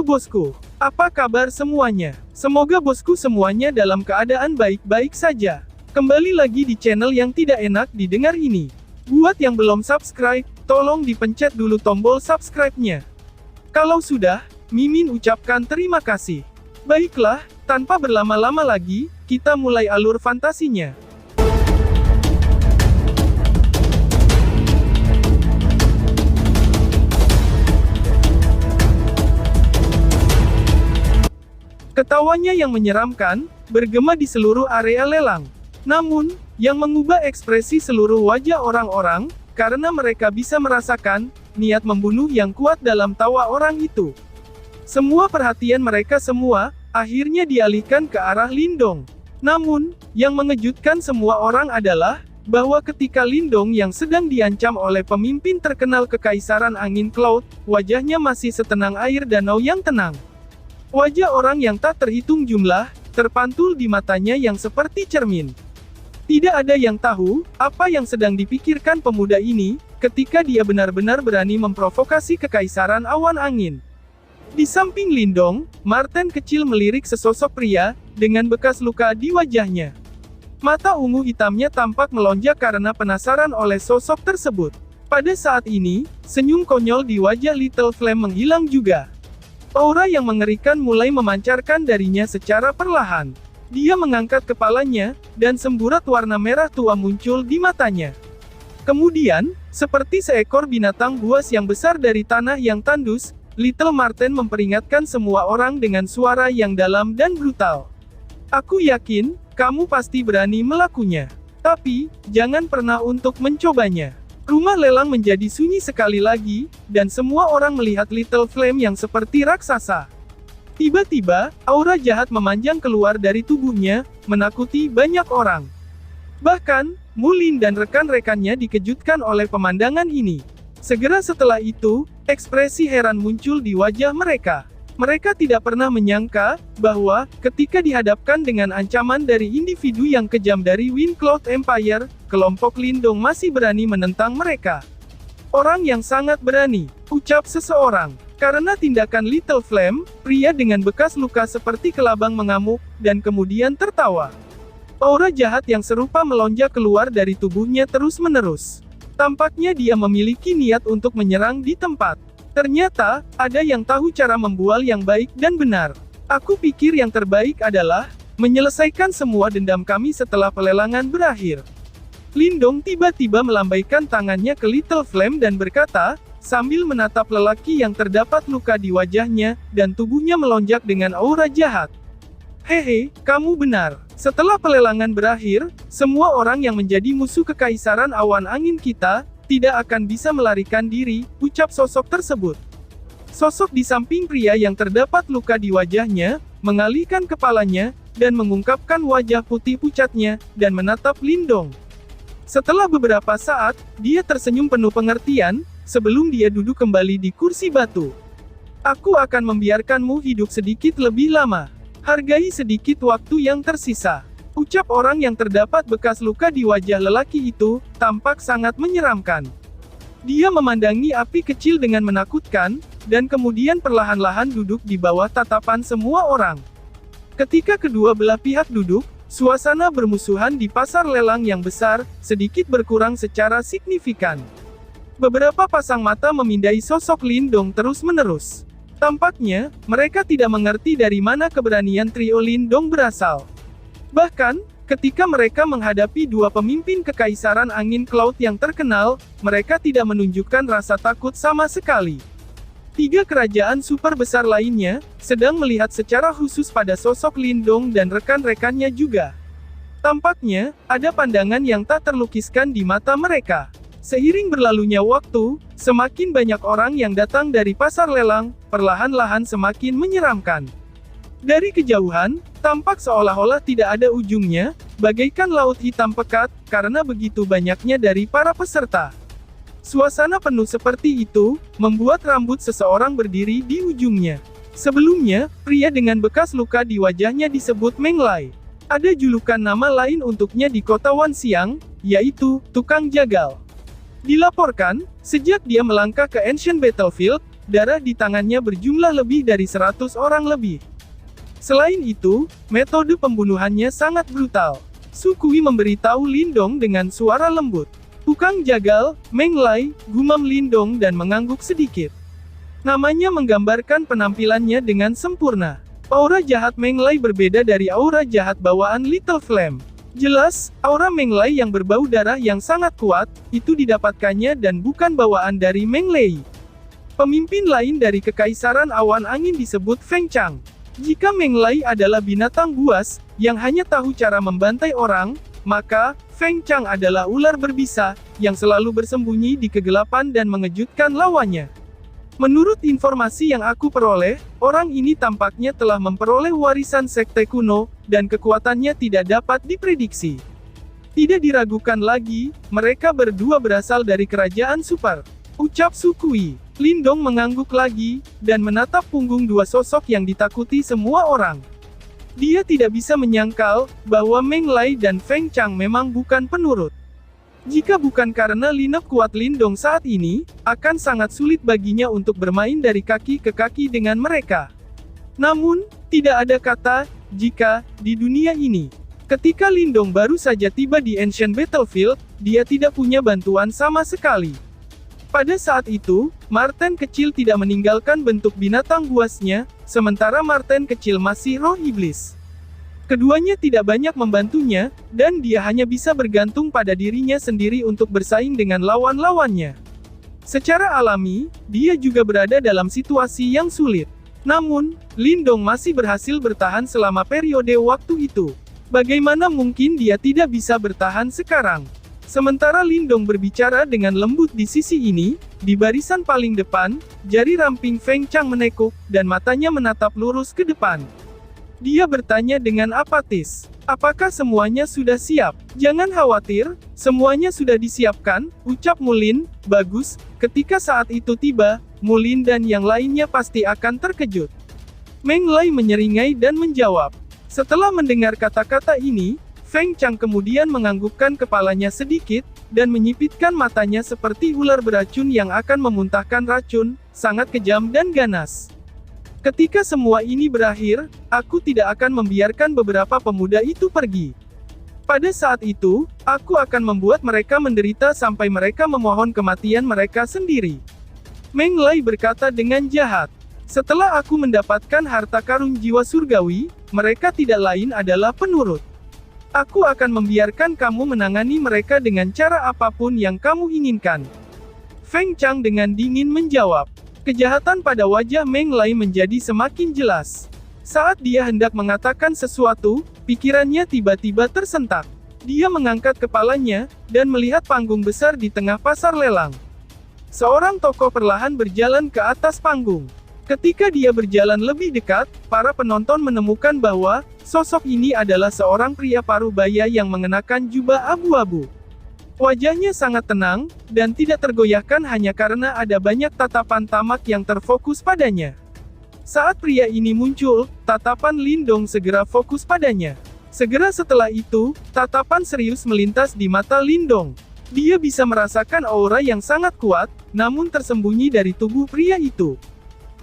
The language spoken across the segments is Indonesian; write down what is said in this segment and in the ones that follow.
bosku. Apa kabar semuanya? Semoga bosku semuanya dalam keadaan baik-baik saja. Kembali lagi di channel yang tidak enak didengar ini. Buat yang belum subscribe, tolong dipencet dulu tombol subscribe-nya. Kalau sudah, Mimin ucapkan terima kasih. Baiklah, tanpa berlama-lama lagi, kita mulai alur fantasinya. Ketawanya yang menyeramkan, bergema di seluruh area lelang. Namun, yang mengubah ekspresi seluruh wajah orang-orang, karena mereka bisa merasakan niat membunuh yang kuat dalam tawa orang itu. Semua perhatian mereka semua, akhirnya dialihkan ke arah Lindong. Namun, yang mengejutkan semua orang adalah, bahwa ketika Lindong yang sedang diancam oleh pemimpin terkenal Kekaisaran Angin Cloud, wajahnya masih setenang air danau yang tenang. Wajah orang yang tak terhitung jumlah, terpantul di matanya yang seperti cermin. Tidak ada yang tahu, apa yang sedang dipikirkan pemuda ini, ketika dia benar-benar berani memprovokasi Kekaisaran Awan Angin. Di samping Lindong, Marten kecil melirik sesosok pria, dengan bekas luka di wajahnya. Mata ungu hitamnya tampak melonjak karena penasaran oleh sosok tersebut. Pada saat ini, senyum konyol di wajah Little Flame menghilang juga. Aura yang mengerikan mulai memancarkan darinya secara perlahan. Dia mengangkat kepalanya, dan semburat warna merah tua muncul di matanya. Kemudian, seperti seekor binatang buas yang besar dari tanah yang tandus, Little Marten memperingatkan semua orang dengan suara yang dalam dan brutal. Aku yakin, kamu pasti berani melakukannya. Tapi, jangan pernah untuk mencobanya. Rumah lelang menjadi sunyi sekali lagi, dan semua orang melihat Little Flame yang seperti raksasa. Tiba-tiba, aura jahat memanjang keluar dari tubuhnya, menakuti banyak orang. Bahkan, Mulin dan rekan-rekannya dikejutkan oleh pemandangan ini. Segera setelah itu, ekspresi heran muncul di wajah mereka. Mereka tidak pernah menyangka, bahwa, ketika dihadapkan dengan ancaman dari individu yang kejam dari Wind Cloud Empire, kelompok Lindong masih berani menentang mereka. Orang yang sangat berani, ucap seseorang. Karena tindakan Little Flame, pria dengan bekas luka seperti kelabang mengamuk, dan kemudian tertawa. Aura jahat yang serupa melonjak keluar dari tubuhnya terus-menerus. Tampaknya dia memiliki niat untuk menyerang di tempat. Ternyata, ada yang tahu cara membual yang baik dan benar. Aku pikir yang terbaik adalah, menyelesaikan semua dendam kami setelah pelelangan berakhir. Lindong tiba-tiba melambaikan tangannya ke Little Flame dan berkata, sambil menatap lelaki yang terdapat luka di wajahnya, dan tubuhnya melonjak dengan aura jahat. Hehe, kamu benar. Setelah pelelangan berakhir, semua orang yang menjadi musuh Kekaisaran Awan Angin kita, tidak akan bisa melarikan diri, ucap sosok tersebut. Sosok di samping pria yang terdapat luka di wajahnya, mengalihkan kepalanya, dan mengungkapkan wajah putih pucatnya, dan menatap Lindong. Setelah beberapa saat, dia tersenyum penuh pengertian, sebelum dia duduk kembali di kursi batu. Aku akan membiarkanmu hidup sedikit lebih lama. Hargai sedikit waktu yang tersisa. Ucap orang yang terdapat bekas luka di wajah lelaki itu, tampak sangat menyeramkan. Dia memandangi api kecil dengan menakutkan, dan kemudian perlahan-lahan duduk di bawah tatapan semua orang. Ketika kedua belah pihak duduk, suasana bermusuhan di pasar lelang yang besar, sedikit berkurang secara signifikan. Beberapa pasang mata memindai sosok Lindong terus-menerus. Tampaknya, mereka tidak mengerti dari mana keberanian trio Lindong berasal. Bahkan, ketika mereka menghadapi dua pemimpin Kekaisaran Angin Cloud yang terkenal, mereka tidak menunjukkan rasa takut sama sekali. Tiga kerajaan super besar lainnya, sedang melihat secara khusus pada sosok Lindong dan rekan-rekannya juga. Tampaknya, ada pandangan yang tak terlukiskan di mata mereka. Seiring berlalunya waktu, semakin banyak orang yang datang dari pasar lelang, perlahan-lahan semakin menyeramkan. Dari kejauhan, tampak seolah-olah tidak ada ujungnya, bagaikan laut hitam pekat, karena begitu banyaknya dari para peserta. Suasana penuh seperti itu, membuat rambut seseorang berdiri di ujungnya. Sebelumnya, pria dengan bekas luka di wajahnya disebut Meng Lai. Ada julukan nama lain untuknya di kota Wanxiang, yaitu, tukang jagal. Dilaporkan, sejak dia melangkah ke Ancient Battlefield, darah di tangannya berjumlah lebih dari 100 orang lebih. Selain itu, metode pembunuhannya sangat brutal. Su Kui memberitahu Lindong dengan suara lembut. Tukang jagal, Meng Lai, gumam Lindong dan mengangguk sedikit. Namanya menggambarkan penampilannya dengan sempurna. Aura jahat Meng Lai berbeda dari aura jahat bawaan Little Flame. Jelas, aura Meng Lai yang berbau darah yang sangat kuat, itu didapatkannya dan bukan bawaan dari Meng Lei. Pemimpin lain dari Kekaisaran Awan Angin disebut Feng Chang. Jika Meng Lai adalah binatang buas, yang hanya tahu cara membantai orang, maka, Feng Chang adalah ular berbisa, yang selalu bersembunyi di kegelapan dan mengejutkan lawannya. Menurut informasi yang aku peroleh, orang ini tampaknya telah memperoleh warisan sekte kuno, dan kekuatannya tidak dapat diprediksi. Tidak diragukan lagi, mereka berdua berasal dari kerajaan super. Ucap Su Kui. Lindong mengangguk lagi, dan menatap punggung dua sosok yang ditakuti semua orang. Dia tidak bisa menyangkal, bahwa Meng Lai dan Feng Chang memang bukan penurut. Jika bukan karena linep kuat Lindong saat ini, akan sangat sulit baginya untuk bermain dari kaki ke kaki dengan mereka. Namun, tidak ada kata, jika, di dunia ini. Ketika Lindong baru saja tiba di Ancient Battlefield, dia tidak punya bantuan sama sekali. Pada saat itu, Marten kecil tidak meninggalkan bentuk binatang buasnya, sementara Marten kecil masih roh iblis. Keduanya tidak banyak membantunya, dan dia hanya bisa bergantung pada dirinya sendiri untuk bersaing dengan lawan-lawannya. Secara alami, dia juga berada dalam situasi yang sulit. Namun, Lindong masih berhasil bertahan selama periode waktu itu. Bagaimana mungkin dia tidak bisa bertahan sekarang? Sementara Lindong berbicara dengan lembut di sisi ini, di barisan paling depan, jari ramping Feng Chang menekuk, dan matanya menatap lurus ke depan. Dia bertanya dengan apatis. Apakah semuanya sudah siap? Jangan khawatir, semuanya sudah disiapkan, ucap Mulin. Bagus, ketika saat itu tiba, Mulin dan yang lainnya pasti akan terkejut. Meng Lai menyeringai dan menjawab. Setelah mendengar kata-kata ini, Feng Chang kemudian menganggukkan kepalanya sedikit, dan menyipitkan matanya seperti ular beracun yang akan memuntahkan racun, sangat kejam dan ganas. Ketika semua ini berakhir, aku tidak akan membiarkan beberapa pemuda itu pergi. Pada saat itu, aku akan membuat mereka menderita sampai mereka memohon kematian mereka sendiri. Meng Lai berkata dengan jahat. Setelah aku mendapatkan harta karun jiwa surgawi, mereka tidak lain adalah penurut. Aku akan membiarkan kamu menangani mereka dengan cara apapun yang kamu inginkan. Feng Chang dengan dingin menjawab. Kejahatan pada wajah Meng Lai menjadi semakin jelas. Saat dia hendak mengatakan sesuatu, pikirannya tiba-tiba tersentak. Dia mengangkat kepalanya, dan melihat panggung besar di tengah pasar lelang. Seorang tokoh perlahan berjalan ke atas panggung. Ketika dia berjalan lebih dekat, para penonton menemukan bahwa, sosok ini adalah seorang pria parubaya yang mengenakan jubah abu-abu. Wajahnya sangat tenang, dan tidak tergoyahkan hanya karena ada banyak tatapan tamak yang terfokus padanya. Saat pria ini muncul, tatapan Lindong segera fokus padanya. Segera setelah itu, tatapan serius melintas di mata Lindong. Dia bisa merasakan aura yang sangat kuat, namun tersembunyi dari tubuh pria itu.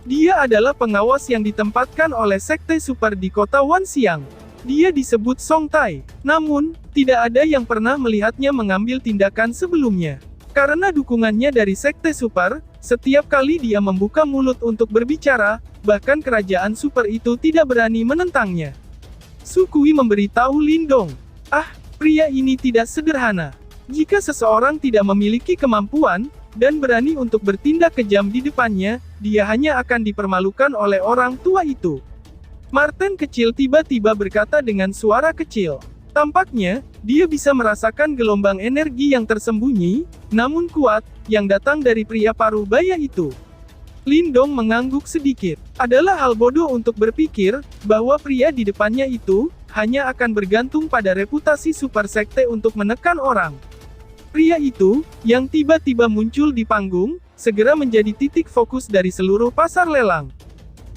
Dia adalah pengawas yang ditempatkan oleh Sekte Super di kota Wanxiang. Dia disebut Song Tai. Namun, tidak ada yang pernah melihatnya mengambil tindakan sebelumnya. Karena dukungannya dari Sekte Super, setiap kali dia membuka mulut untuk berbicara, bahkan kerajaan super itu tidak berani menentangnya. Su Kui memberitahu Lindong. Pria ini tidak sederhana. Jika seseorang tidak memiliki kemampuan, dan berani untuk bertindak kejam di depannya, dia hanya akan dipermalukan oleh orang tua itu. Marten kecil tiba-tiba berkata dengan suara kecil. Tampaknya, dia bisa merasakan gelombang energi yang tersembunyi, namun kuat, yang datang dari pria parubaya itu. Lindong mengangguk sedikit. Adalah hal bodoh untuk berpikir, bahwa pria di depannya itu, hanya akan bergantung pada reputasi super sekte untuk menekan orang. Pria itu, yang tiba-tiba muncul di panggung, segera menjadi titik fokus dari seluruh pasar lelang.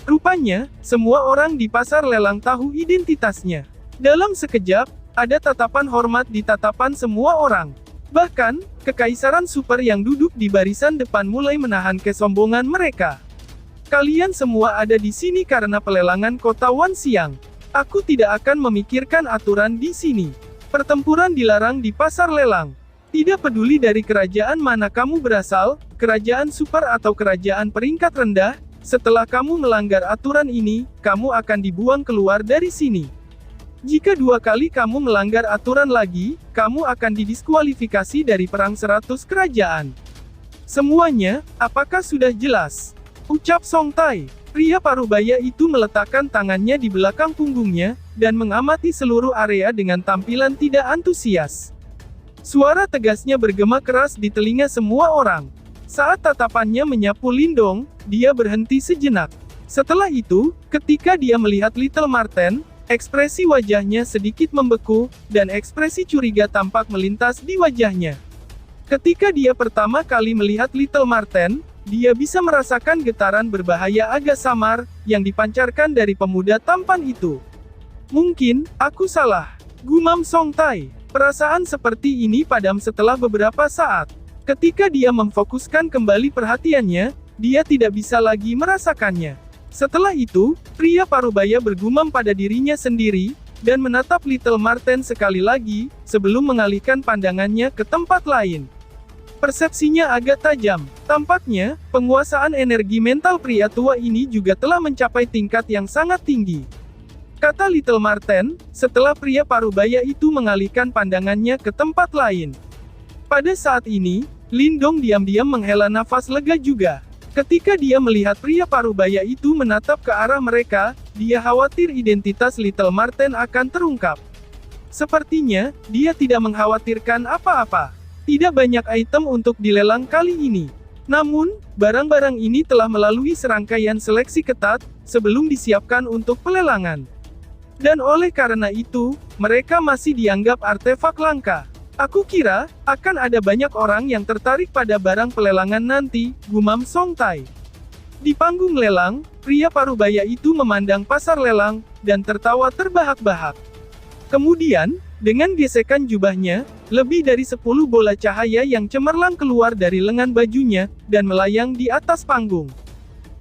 Rupanya, semua orang di pasar lelang tahu identitasnya. Dalam sekejap, ada tatapan hormat di tatapan semua orang. Bahkan, kekaisaran super yang duduk di barisan depan mulai menahan kesombongan mereka. Kalian semua ada di sini karena pelelangan kota Wanxiang. Aku tidak akan memikirkan aturan di sini. Pertempuran dilarang di pasar lelang. Tidak peduli dari kerajaan mana kamu berasal, kerajaan super atau kerajaan peringkat rendah, setelah kamu melanggar aturan ini, kamu akan dibuang keluar dari sini. Jika 2 kali kamu melanggar aturan lagi, kamu akan didiskualifikasi dari perang 100 kerajaan. Semuanya, apakah sudah jelas? Ucap Song Tai. Pria parubaya itu meletakkan tangannya di belakang punggungnya, dan mengamati seluruh area dengan tampilan tidak antusias. Suara tegasnya bergema keras di telinga semua orang. Saat tatapannya menyapu Lindong, dia berhenti sejenak. Setelah itu, ketika dia melihat Little Marten, ekspresi wajahnya sedikit membeku, dan ekspresi curiga tampak melintas di wajahnya. Ketika dia pertama kali melihat Little Marten, dia bisa merasakan getaran berbahaya agak samar, yang dipancarkan dari pemuda tampan itu. Mungkin, aku salah. Gumam Song Tai. Perasaan seperti ini padam setelah beberapa saat. Ketika dia memfokuskan kembali perhatiannya, dia tidak bisa lagi merasakannya. Setelah itu, pria parubaya bergumam pada dirinya sendiri, dan menatap Little Marten sekali lagi, sebelum mengalihkan pandangannya ke tempat lain. Persepsinya agak tajam. Tampaknya, penguasaan energi mental pria tua ini juga telah mencapai tingkat yang sangat tinggi. Kata Little Marten, setelah pria parubaya itu mengalihkan pandangannya ke tempat lain. Pada saat ini, Lindong diam-diam menghela nafas lega juga. Ketika dia melihat pria parubaya itu menatap ke arah mereka, dia khawatir identitas Little Marten akan terungkap. Sepertinya, dia tidak mengkhawatirkan apa-apa. Tidak banyak item untuk dilelang kali ini. Namun, barang-barang ini telah melalui serangkaian seleksi ketat, sebelum disiapkan untuk pelelangan. Dan oleh karena itu, mereka masih dianggap artefak langka. Aku kira, akan ada banyak orang yang tertarik pada barang pelelangan nanti, gumam Song Tai. Di panggung lelang, pria parubaya itu memandang pasar lelang, dan tertawa terbahak-bahak. Kemudian, dengan gesekan jubahnya, lebih dari 10 bola cahaya yang cemerlang keluar dari lengan bajunya, dan melayang di atas panggung.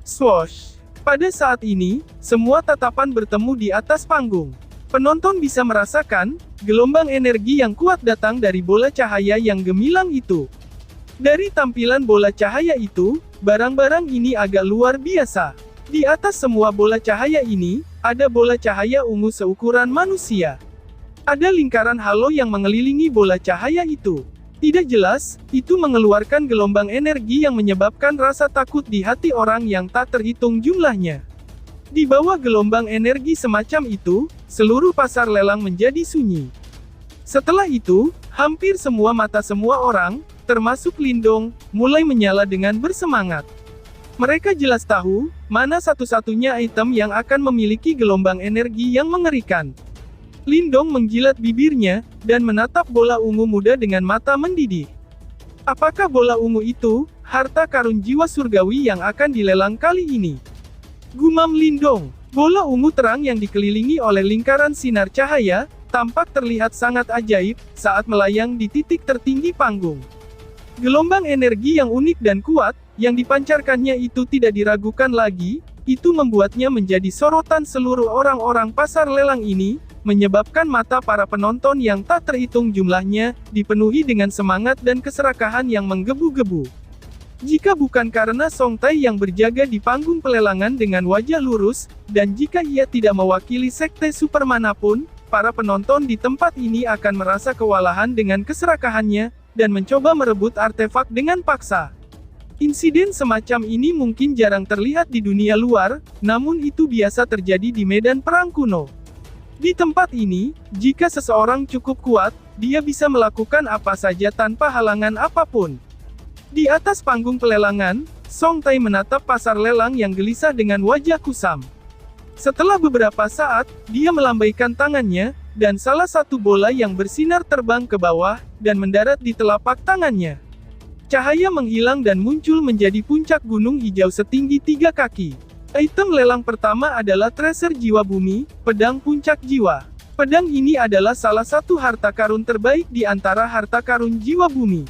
Swoosh! Pada saat ini, semua tatapan bertemu di atas panggung. Penonton bisa merasakan, gelombang energi yang kuat datang dari bola cahaya yang gemilang itu. Dari tampilan bola cahaya itu, barang-barang ini agak luar biasa. Di atas semua bola cahaya ini, ada bola cahaya ungu seukuran manusia. Ada lingkaran halo yang mengelilingi bola cahaya itu. Tidak jelas, itu mengeluarkan gelombang energi yang menyebabkan rasa takut di hati orang yang tak terhitung jumlahnya. Di bawah gelombang energi semacam itu, seluruh pasar lelang menjadi sunyi. Setelah itu, hampir semua mata semua orang, termasuk Lindong, mulai menyala dengan bersemangat. Mereka jelas tahu, mana satu-satunya item yang akan memiliki gelombang energi yang mengerikan. Lindong menjilat bibirnya, dan menatap bola ungu muda dengan mata mendidih. Apakah bola ungu itu, harta karun jiwa surgawi yang akan dilelang kali ini? Gumam Lindong. Bola ungu terang yang dikelilingi oleh lingkaran sinar cahaya, tampak terlihat sangat ajaib, saat melayang di titik tertinggi panggung. Gelombang energi yang unik dan kuat, yang dipancarkannya itu tidak diragukan lagi, itu membuatnya menjadi sorotan seluruh orang-orang pasar lelang ini, menyebabkan mata para penonton yang tak terhitung jumlahnya, dipenuhi dengan semangat dan keserakahan yang menggebu-gebu. Jika bukan karena Song Tai yang berjaga di panggung pelelangan dengan wajah lurus, dan jika ia tidak mewakili sekte super manapun, para penonton di tempat ini akan merasa kewalahan dengan keserakahannya, dan mencoba merebut artefak dengan paksa. Insiden semacam ini mungkin jarang terlihat di dunia luar, namun itu biasa terjadi di medan perang kuno. Di tempat ini, jika seseorang cukup kuat, dia bisa melakukan apa saja tanpa halangan apapun. Di atas panggung pelelangan, Song Tai menatap pasar lelang yang gelisah dengan wajah kusam. Setelah beberapa saat, dia melambaikan tangannya, dan salah satu bola yang bersinar terbang ke bawah, dan mendarat di telapak tangannya. Cahaya menghilang dan muncul menjadi puncak gunung hijau setinggi 3 kaki. Item lelang pertama adalah treasure jiwa bumi, pedang puncak jiwa. Pedang ini adalah salah satu harta karun terbaik di antara harta karun jiwa bumi.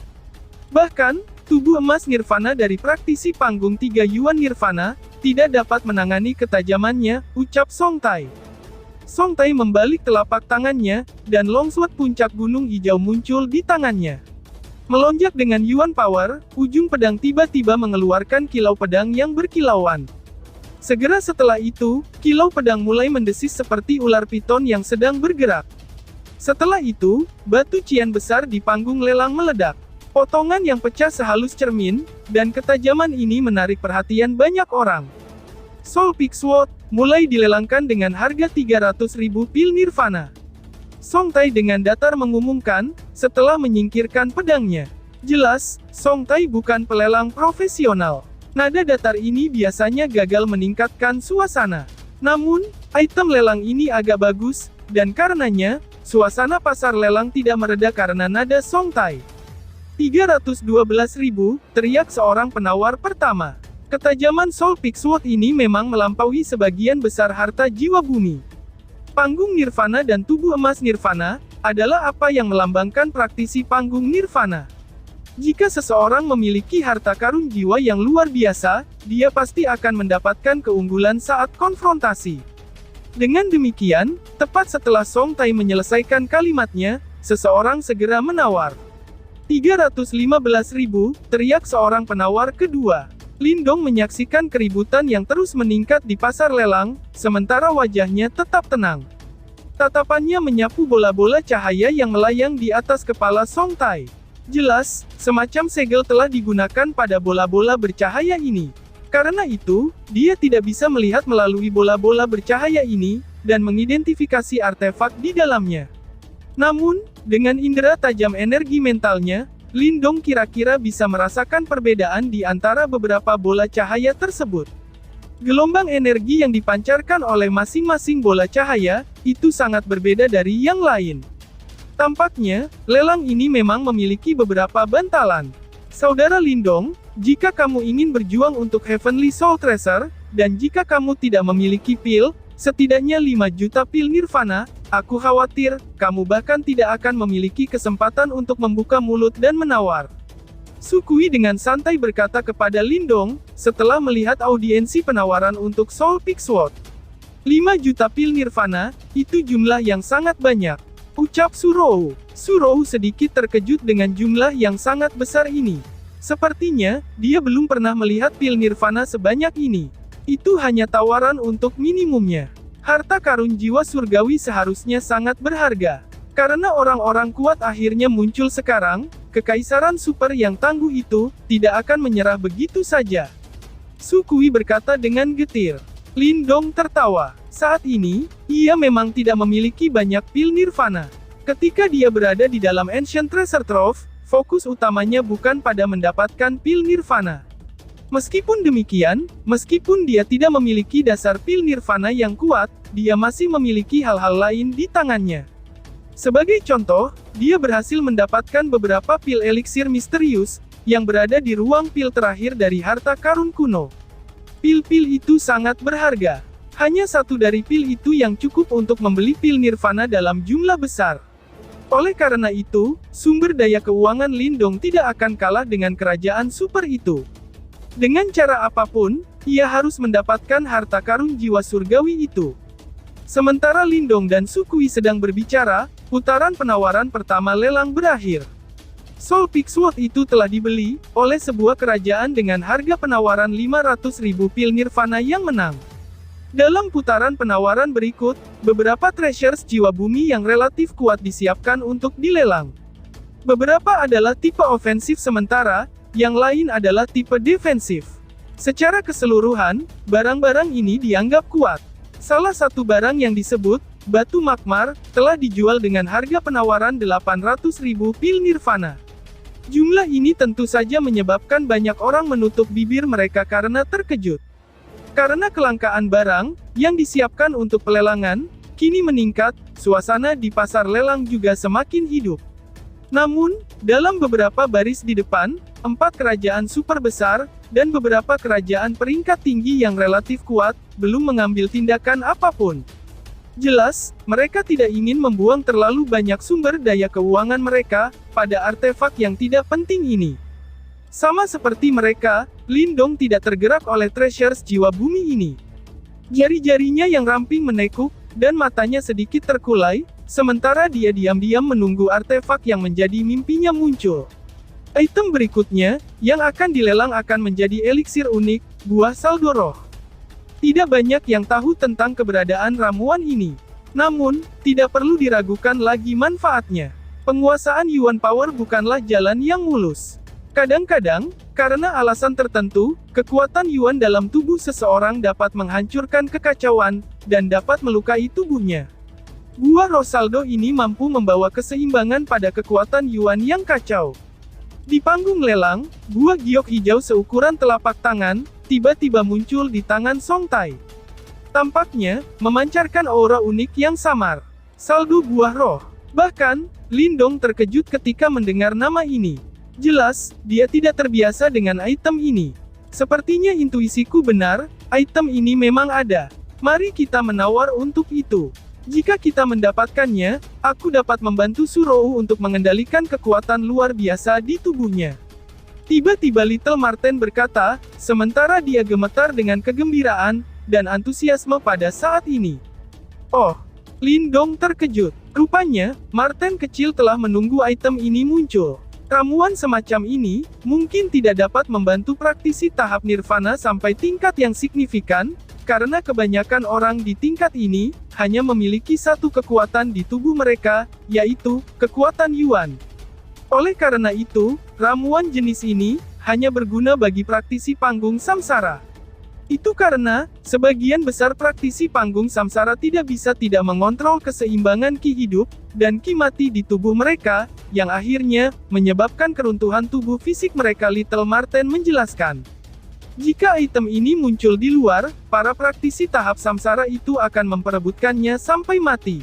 Bahkan, tubuh emas nirvana dari praktisi panggung 3 Yuan Nirvana, tidak dapat menangani ketajamannya, ucap Song Tai. Song Tai membalik telapak tangannya, dan longsword puncak gunung hijau muncul di tangannya. Melonjak dengan Yuan Power, ujung pedang tiba-tiba mengeluarkan kilau pedang yang berkilauan. Segera setelah itu, kilau pedang mulai mendesis seperti ular piton yang sedang bergerak. Setelah itu, batu cian besar di panggung lelang meledak. Potongan yang pecah sehalus cermin, dan ketajaman ini menarik perhatian banyak orang. Soul Peak Sword mulai dilelangkan dengan harga 300.000 pil nirvana. Song Tai dengan datar mengumumkan, setelah menyingkirkan pedangnya. Jelas, Song Tai bukan pelelang profesional. Nada datar ini biasanya gagal meningkatkan suasana. Namun, item lelang ini agak bagus, dan karenanya, suasana pasar lelang tidak mereda karena nada Song Tai. 312.000, teriak seorang penawar pertama. Ketajaman Soul Peak Sword ini memang melampaui sebagian besar harta jiwa bumi. Panggung nirvana dan tubuh emas nirvana, adalah apa yang melambangkan praktisi panggung nirvana. Jika seseorang memiliki harta karun jiwa yang luar biasa, dia pasti akan mendapatkan keunggulan saat konfrontasi. Dengan demikian, tepat setelah Song Tai menyelesaikan kalimatnya, seseorang segera menawar. 315.000, teriak seorang penawar kedua. Lindong menyaksikan keributan yang terus meningkat di pasar lelang, sementara wajahnya tetap tenang. Tatapannya menyapu bola-bola cahaya yang melayang di atas kepala Song Tai. Jelas, semacam segel telah digunakan pada bola-bola bercahaya ini. Karena itu, dia tidak bisa melihat melalui bola-bola bercahaya ini, dan mengidentifikasi artefak di dalamnya. Namun, dengan indera tajam energi mentalnya, Lindong kira-kira bisa merasakan perbedaan di antara beberapa bola cahaya tersebut. Gelombang energi yang dipancarkan oleh masing-masing bola cahaya, itu sangat berbeda dari yang lain. Tampaknya, lelang ini memang memiliki beberapa bantalan. Saudara Lindong, jika kamu ingin berjuang untuk Heavenly Soul Treasure, dan jika kamu tidak memiliki pil, setidaknya 5 juta pil nirvana, aku khawatir, kamu bahkan tidak akan memiliki kesempatan untuk membuka mulut dan menawar. Sukui dengan santai berkata kepada Lindong, setelah melihat audiensi penawaran untuk Soul Peak Sword. 5 juta pil nirvana, itu jumlah yang sangat banyak. Ucap Surou. Surou sedikit terkejut dengan jumlah yang sangat besar ini. Sepertinya, dia belum pernah melihat pil nirvana sebanyak ini. Itu hanya tawaran untuk minimumnya. Harta karun jiwa surgawi seharusnya sangat berharga. Karena orang-orang kuat akhirnya muncul sekarang, kekaisaran super yang tangguh itu, tidak akan menyerah begitu saja. Sukui berkata dengan getir. Lindong tertawa. Saat ini, ia memang tidak memiliki banyak pil nirvana. Ketika dia berada di dalam Ancient Treasure Trove, fokus utamanya bukan pada mendapatkan pil nirvana. Meskipun demikian, meskipun dia tidak memiliki dasar pil nirvana yang kuat, dia masih memiliki hal-hal lain di tangannya. Sebagai contoh, dia berhasil mendapatkan beberapa pil eliksir misterius, yang berada di ruang pil terakhir dari harta karun kuno. Pil-pil itu sangat berharga. Hanya satu dari pil itu yang cukup untuk membeli pil nirvana dalam jumlah besar. Oleh karena itu, sumber daya keuangan Lindong tidak akan kalah dengan kerajaan super itu. Dengan cara apapun, ia harus mendapatkan harta karun jiwa surgawi itu. Sementara Lindong dan Sukui sedang berbicara, putaran penawaran pertama lelang berakhir. Soul Peak Sword itu telah dibeli oleh sebuah kerajaan dengan harga penawaran 500.000 pil nirvana yang menang. Dalam putaran penawaran berikut, beberapa treasures jiwa bumi yang relatif kuat disiapkan untuk dilelang. Beberapa adalah tipe ofensif sementara, yang lain adalah tipe defensif. Secara keseluruhan, barang-barang ini dianggap kuat. Salah satu barang yang disebut, batu magmar, telah dijual dengan harga penawaran 800.000 pil nirvana. Jumlah ini tentu saja menyebabkan banyak orang menutup bibir mereka karena terkejut. Karena kelangkaan barang yang disiapkan untuk pelelangan kini meningkat, suasana di pasar lelang juga semakin hidup. Namun, dalam beberapa baris di depan, 4 kerajaan super besar dan beberapa kerajaan peringkat tinggi yang relatif kuat belum mengambil tindakan apapun. Jelas, mereka tidak ingin membuang terlalu banyak sumber daya keuangan mereka pada artefak yang tidak penting ini. Sama seperti mereka, Lindong tidak tergerak oleh treasures jiwa bumi ini. Jari-jarinya yang ramping menekuk, dan matanya sedikit terkulai, sementara dia diam-diam menunggu artefak yang menjadi mimpinya muncul. Item berikutnya, yang akan dilelang akan menjadi eliksir unik, buah saldo roh. Tidak banyak yang tahu tentang keberadaan ramuan ini. Namun, tidak perlu diragukan lagi manfaatnya. Penguasaan Yuan Power bukanlah jalan yang mulus. Kadang-kadang, karena alasan tertentu, kekuatan Yuan dalam tubuh seseorang dapat menghancurkan kekacauan, dan dapat melukai tubuhnya. Buah roh saldo ini mampu membawa keseimbangan pada kekuatan Yuan yang kacau. Di panggung lelang, buah giok hijau seukuran telapak tangan, tiba-tiba muncul di tangan Song Tai. Tampaknya, memancarkan aura unik yang samar. Saldo buah roh. Bahkan, Lindong terkejut ketika mendengar nama ini. Jelas, dia tidak terbiasa dengan item ini. Sepertinya intuisiku benar, item ini memang ada. Mari kita menawar untuk itu. Jika kita mendapatkannya, aku dapat membantu Surou untuk mengendalikan kekuatan luar biasa di tubuhnya. Tiba-tiba Little Marten berkata, sementara dia gemetar dengan kegembiraan dan antusiasme pada saat ini. Oh, Lindong terkejut. Rupanya, Marten kecil telah menunggu item ini muncul. Ramuan semacam ini mungkin tidak dapat membantu praktisi tahap nirvana sampai tingkat yang signifikan, karena kebanyakan orang di tingkat ini hanya memiliki satu kekuatan di tubuh mereka, yaitu kekuatan Yuan. Oleh karena itu, ramuan jenis ini hanya berguna bagi praktisi panggung samsara. Itu karena sebagian besar praktisi panggung samsara tidak bisa tidak mengontrol keseimbangan ki hidup dan ki mati di tubuh mereka, yang akhirnya menyebabkan keruntuhan tubuh fisik mereka. Little Marten menjelaskan. Jika item ini muncul di luar, para praktisi tahap samsara itu akan memperebutkannya sampai mati.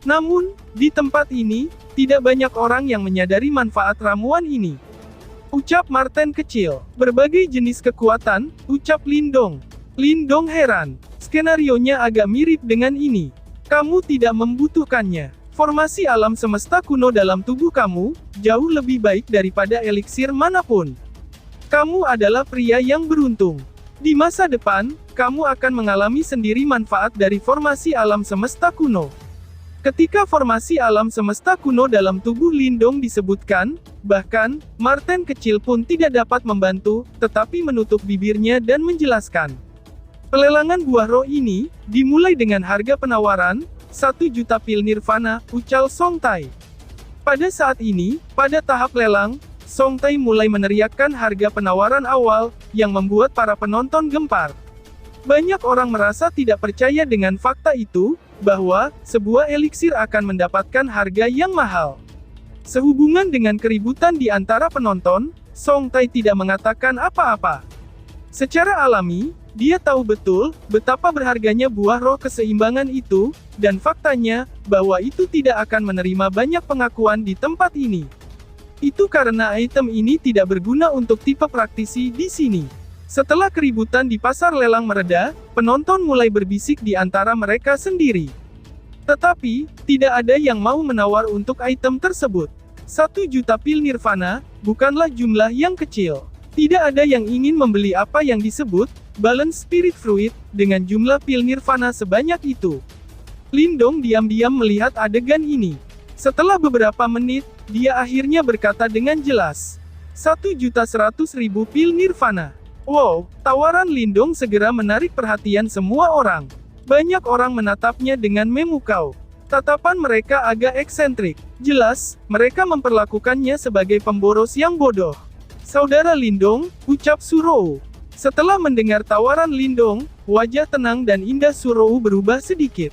Namun, di tempat ini, tidak banyak orang yang menyadari manfaat ramuan ini. Ucap Marten kecil. Berbagai jenis kekuatan, ucap Lindong. Lindong heran. Skenarionya agak mirip dengan ini. Kamu tidak membutuhkannya. Formasi alam semesta kuno dalam tubuh kamu, jauh lebih baik daripada eliksir manapun. Kamu adalah pria yang beruntung. Di masa depan, kamu akan mengalami sendiri manfaat dari formasi alam semesta kuno. Ketika formasi alam semesta kuno dalam tubuh Lindong disebutkan, bahkan, Marten kecil pun tidak dapat membantu, tetapi menutup bibirnya dan menjelaskan. Pelelangan buah roh ini, dimulai dengan harga penawaran, 1 juta pil nirvana, ucal Song Tai. Pada saat ini, pada tahap lelang, Song Tai mulai meneriakkan harga penawaran awal, yang membuat para penonton gempar. Banyak orang merasa tidak percaya dengan fakta itu, bahwa sebuah eliksir akan mendapatkan harga yang mahal. Sehubungan dengan keributan di antara penonton, Song Tai tidak mengatakan apa-apa. Secara alami, dia tahu betul betapa berharganya buah roh keseimbangan itu, dan faktanya bahwa itu tidak akan menerima banyak pengakuan di tempat ini. Itu karena item ini tidak berguna untuk tipe praktisi di sini. Setelah keributan di pasar lelang mereda, penonton mulai berbisik di antara mereka sendiri. Tetapi, tidak ada yang mau menawar untuk item tersebut. 1 juta pil nirvana, bukanlah jumlah yang kecil. Tidak ada yang ingin membeli apa yang disebut, balance spirit fruit, dengan jumlah pil nirvana sebanyak itu. Lindong diam-diam melihat adegan ini. Setelah beberapa menit, dia akhirnya berkata dengan jelas. 1.100.000 pil nirvana. Wow, tawaran Lindong segera menarik perhatian semua orang. Banyak orang menatapnya dengan memukau. Tatapan mereka agak eksentrik. Jelas, mereka memperlakukannya sebagai pemboros yang bodoh. Saudara Lindong, ucap Surou. Setelah mendengar tawaran Lindong, wajah tenang dan indah Surou berubah sedikit.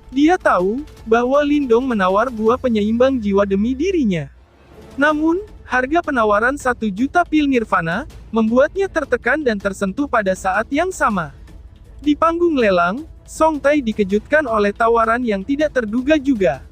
Dia tahu bahwa Lindong menawar buah penyeimbang jiwa demi dirinya. Namun, harga penawaran 1 juta pil nirvana membuatnya tertekan dan tersentuh pada saat yang sama. Di panggung lelang, Song Tai dikejutkan oleh tawaran yang tidak terduga juga.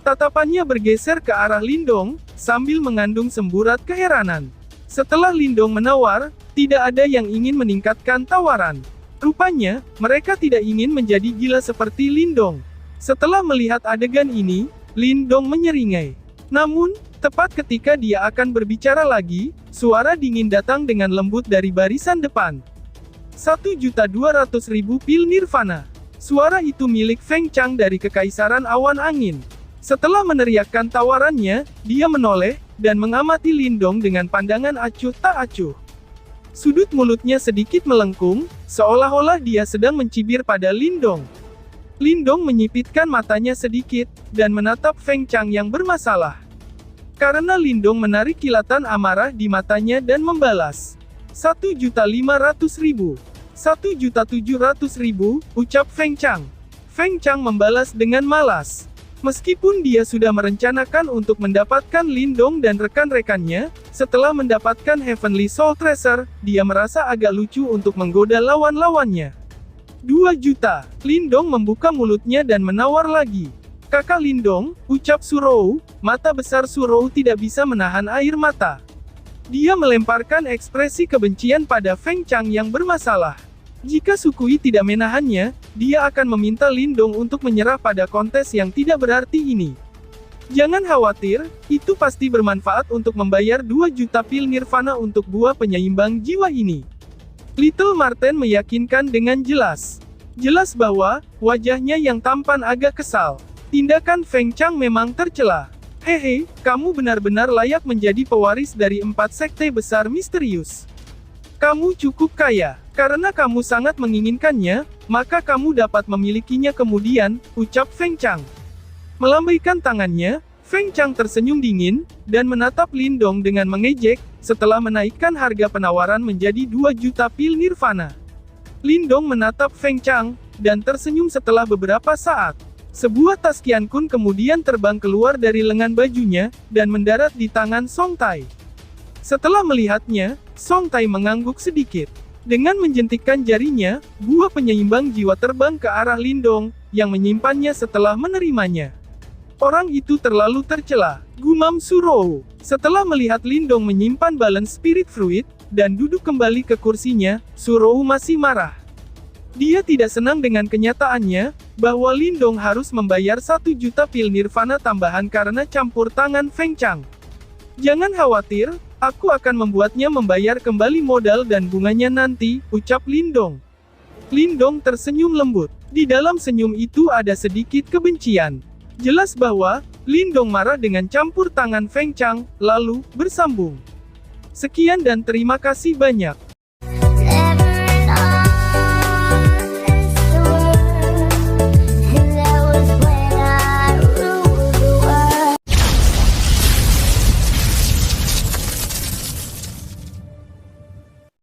Tatapannya bergeser ke arah Lindong, sambil mengandung semburat keheranan. Setelah Lindong menawar, tidak ada yang ingin meningkatkan tawaran. Rupanya, mereka tidak ingin menjadi gila seperti Lindong. Setelah melihat adegan ini, Lindong menyeringai. Namun, tepat ketika dia akan berbicara lagi, Suara dingin datang dengan lembut dari barisan depan. 1.200.000 pil nirvana. Suara itu milik Feng Chang dari Kekaisaran Awan Angin. Setelah meneriakkan tawarannya, dia menoleh, dan mengamati Lindong dengan pandangan acuh tak acuh. Sudut mulutnya sedikit melengkung, seolah-olah dia sedang mencibir pada Lindong. Lindong menyipitkan matanya sedikit, dan menatap Feng Chang yang bermasalah. Karena Lindong menarik kilatan amarah di matanya dan membalas. 1.500.000. 1.700.000, ucap Feng Chang. Feng Chang membalas dengan malas. Meskipun dia sudah merencanakan untuk mendapatkan Lindong dan rekan-rekannya, setelah mendapatkan Heavenly Soul Tracer, dia merasa agak lucu untuk menggoda lawan-lawannya. 2 juta. Lindong membuka mulutnya dan menawar lagi. Kakak Lindong, ucap Surou, mata besar Surou tidak bisa menahan air mata. Dia melemparkan ekspresi kebencian pada Feng Chang yang bermasalah. Jika Sukui tidak menahannya, dia akan meminta Lindong untuk menyerah pada kontes yang tidak berarti ini. Jangan khawatir, itu pasti bermanfaat untuk membayar 2 juta pil nirvana untuk buah penyeimbang jiwa ini. Little Marten meyakinkan dengan jelas. Jelas bahwa, wajahnya yang tampan agak kesal. Tindakan Feng Chang memang tercela. Hehe, kamu benar-benar layak menjadi pewaris dari 4 sekte besar misterius. Kamu cukup kaya. Karena kamu sangat menginginkannya, maka kamu dapat memilikinya kemudian, ucap Feng Chang. Melambaikan tangannya, Feng Chang tersenyum dingin, dan menatap Lindong dengan mengejek, setelah menaikkan harga penawaran menjadi 2 juta pil nirvana. Lindong menatap Feng Chang, dan tersenyum setelah beberapa saat. Sebuah tas Qian Kun kemudian terbang keluar dari lengan bajunya, dan mendarat di tangan Song Tai. Setelah melihatnya, Song Tai mengangguk sedikit. Dengan menjentikkan jarinya, buah penyeimbang jiwa terbang ke arah Lindong, yang menyimpannya setelah menerimanya. Orang itu terlalu tercela, gumam Surou. Setelah melihat Lindong menyimpan balance spirit fruit, dan duduk kembali ke kursinya, Surou masih marah. Dia tidak senang dengan kenyataannya, bahwa Lindong harus membayar 1 juta pil nirvana tambahan karena campur tangan Feng Chang. Jangan khawatir, aku akan membuatnya membayar kembali modal dan bunganya nanti, ucap Lindong. Lindong tersenyum lembut. Di dalam senyum itu ada sedikit kebencian. Jelas bahwa, Lindong marah dengan campur tangan Feng Chang, lalu, bersambung. Sekian dan terima kasih banyak.